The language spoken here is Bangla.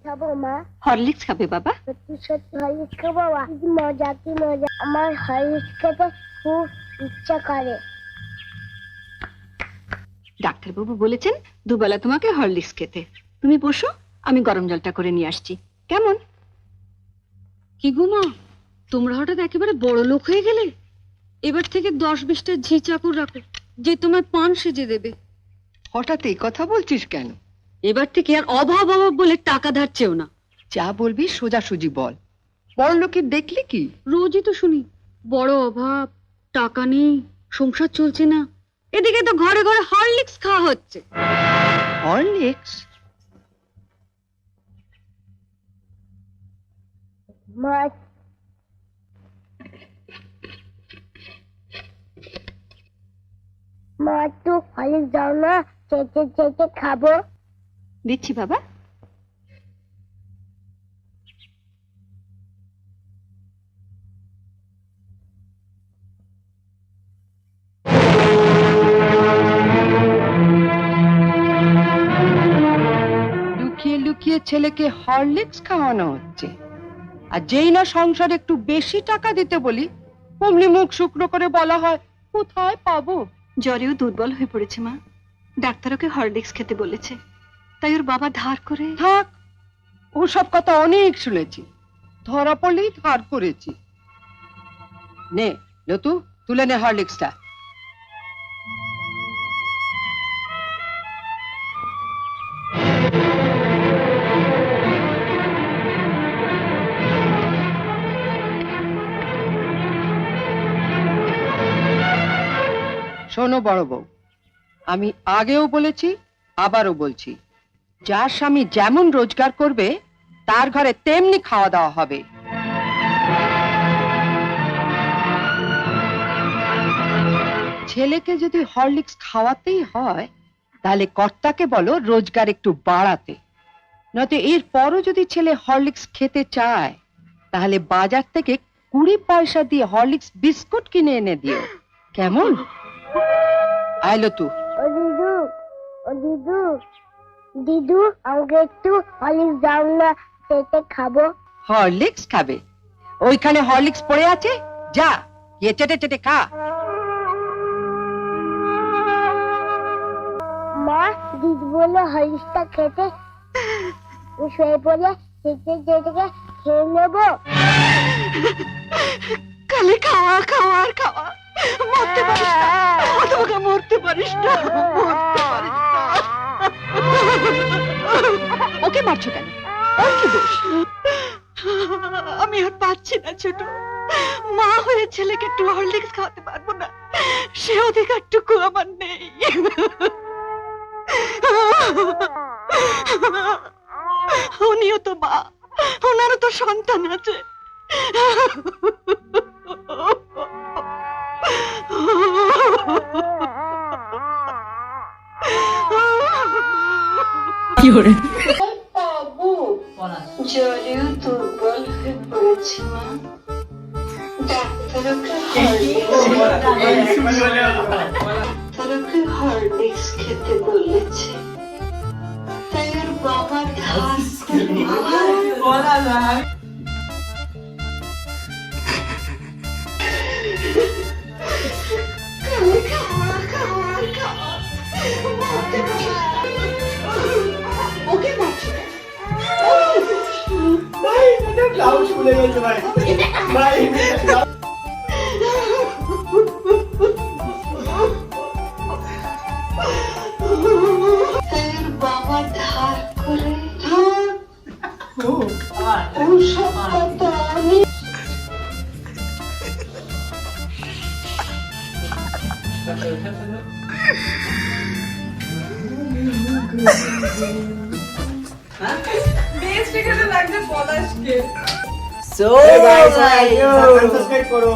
খাবো মা? হরলিক্স খাবে বাবা? সত্যি সত্যি হরলিক্স খাবো? কি মজা কি মজা! আমার হরলিক্স খেতে খুব ইচ্ছা করে। ডাক্তারবাবু বলেছেন দুবেলা তোমাকে হরলিক্স খেতে। তুমি বসো, আমি গরম জলটা করে নিয়ে আসছি। কেমন? কি গো মা, তোমরা হঠাৎ একেবারে বড় লোক হয়ে গেলে? এবার থেকে 10-20টা ঝি চাকর রাখো, যে তোমায় পান সেজে দেবে। হঠাৎ এই কথা বলছিস কেন? এবার থেকে আর অভাব অভাব বলে টাকা ধার চেও না। যা বলবি সোজাসুজি বল। বড় লোকের দেখলি কি? রোজই তো শুনি বড় অভাব, টাকা নেই, সংসার চলছে না। এদিকে তো ঘরে ঘরে হরলিক্স খাওয়া হচ্ছে। হরলিক্স? মা মা একটু হরলিক্স দাও না, চেটে চেটে খাবো। দিচ্ছি বাবা। লুকিয়ে লুকিয়ে ছেলেকে হরলিক্স খাওয়ানো হচ্ছে, আর যেই না সংসারে একটু বেশি টাকা দিতে বলি অমনি মুখ শুকনো করে বলা হয় কোথায় পাবো। জ্বরেও দুর্বল হয়ে পড়েছে মা, ডাক্তার ওকে হরলিক্স খেতে বলেছে, তাই ওর বাবা ধার করে। থাক, ওসব কথা অনেক শুনেছি, ধরা পড়লেই ধার করেছি। নে লতু, তুলে নে হরলিক্সটা। শোনো বড় বউ, আমি আগেও বলেছি আবারও বলছি, যার স্বামী যেমন রোজগার করবে তার ঘরে তেমনি খাওয়া দাওয়া হবে। ছেলেকে যদি হরলিক্স খাওয়াতেই হয় তাহলে কর্তাকে বলো রোজগার একটু বাড়াতে, নয়তো এর পরও যদি ছেলে হরলিক্স খেতে চায় তাহলে বাজার থেকে 20 পয়সা দিয়ে হরলিক্স বিস্কুট কিনে এনে দিও, কেমন? আইলো তু। ও দিদু, ও দিদু, দিদু আমাকে একটু হরলিক্স দাও না, চেটে খাবো। হরলিক্স খাবে? ওইখানে হরলিক্স পড়ে আছে, যা গিয়ে চেটে চেটে খা। মা, দিদি বললো হরলিক্সটা খেতে, শুয়ে পড়ে চেটে চেটে খেয়ে নেবো। খালি খাওয়া খাওয়া আর খাওয়া, মরতে পারিস না, তোমাকে মরতে পারিস না, মরতে পারিস না। ওকে মারছো কেন? ওর কি দোষ? আমি আর পাচ্ছি না ছোট, মা হয়ে ছেলেকে একটু হরলিক্স খাওয়াতে পারবো না, সে অধিকারটুকু আমার নেই। উনিও তো মা, ওনারও তো সন্তান আছে। জ্বরেও দুর্বল হয়ে পড়েছি মা, ডাক্তারকে হরলিক্স খেতে বলেছে, তাই ওর বাবা ধার ওকে মারছো কেন? ভাই এটা ক্লাউড খুলে গেছে ভাই, ভাই বাবা ধার করে ওসব কথা আমি সো গাইস সাবস্ক্রাইব করো।